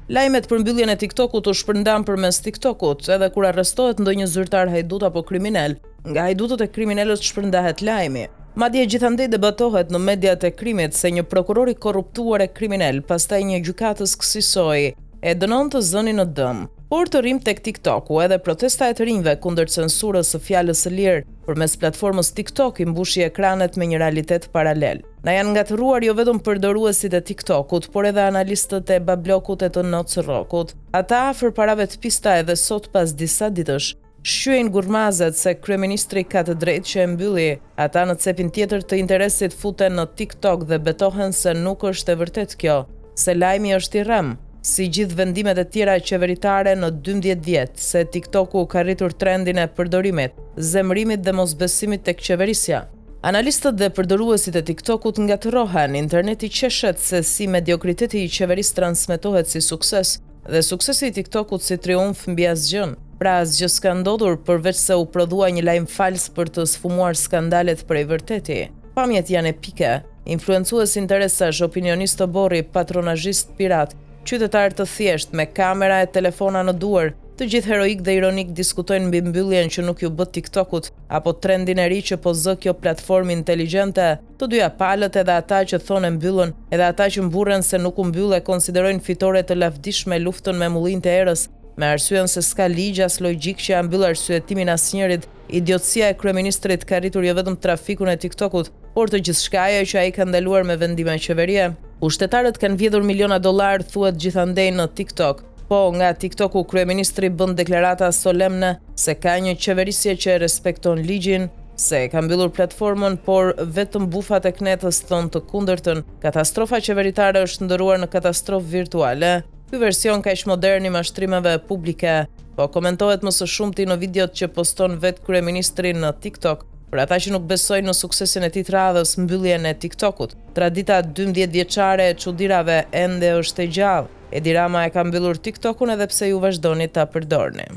Lajmet për mbylljen e TikTokut u shpërndan përmes TikTokut, edhe kur arrestohet ndonjë zyrtar hajdut apo kriminal, nga hajdutët e kriminalët shpërndahet lajmi. Madje gjithandej debatohet në mediat e krimit se një prokuror i korruptuar e kriminal, pastaj një gjykatës kësaj e dënon të zënin në dëm. Por të rrim tek TikToku, edhe protesta e të rinjve kundër censurës së fjalës së lirë përmes platformës TikTok i mbushi ekranet me një realitet paralel. Na janë ngatëruar jo vetëm përdoruesit e TikTokut, por edhe analistët e bablokut e të Noc Rokut. Ata afër parave të pista edhe sot pas disa ditësh shqyejnë gurmazet se kryeministri ka të drejtë që e mbylli. Ata në cepin tjetër të interesit futen në TikTok dhe betohen se nuk është e vërtet kjo, se lajmi është i rrem. Si gjithë vendimet e tjera qeveritare në 12 vjet, se TikToku ka rritur trendin e përdorimit, zemërimit dhe mosbesimit tek qeverisja. Analistët dhe përdoruesit e TikTokut ngatërohen, interneti qeshet se si mediokriteti i qeverisë transmetohet si sukses, dhe suksesi i TikTokut si triumf mbi asgjën. Pra asgjë s'ka ndodhur përveç se u prodhua një lajm fals për të sfumuar skandalet prej vërteti. Pamjet janë epike, influencues interesash, opinionistë borri, patronazhist pirat, qytetarë të thjesht me kamera e telefona në duar, të gjithë heroik dhe ironik diskutojnë mbi mbylljen që nuk ju bë TikTokut, apo trendin e ri që po zë kjo platformë inteligjente. Të dyja palët, edhe ata që thonë mbyllën, edhe ata që mburren se nuk u mbyll, e konsiderojnë fitore të lavdishme luftën me mullinjtë e erës, me arsyen se s'ka ligj as logjik që ja mbyll arsyetimin asnjërit. Idiotësia e kryeministrit ka rritur jo vetëm trafikun e TikTokut, por të gjithçkaja që ai ka ndaluar me vendime qeverie. Pushtetarët kanë vjedhur miliona dollar, thuhet gjithandej në TikTok. Po, nga TikToku kryeministri bën deklarata solemne se ka një qeverisje që respekton ligjin, se ka mbyllur platformën, por vetëm bufat e knetës thonë të kundërtën. Katastrofa qeveritare është ndëruar në katastrofë virtuale. Ky version kaq modern i mashtrimeve publike po komentohet më së shumti në videot që poston vetë kryeministri në TikTok. Për ata që nuk besojnë në suksesin e tij të radhës, mbylljen e TikTokut, tradita 12 vjeçare e çuditërave ende është e gjallë. Edi Rama e ka mbyllur TikTokun edhe pse ju vazhdoni ta përdorni.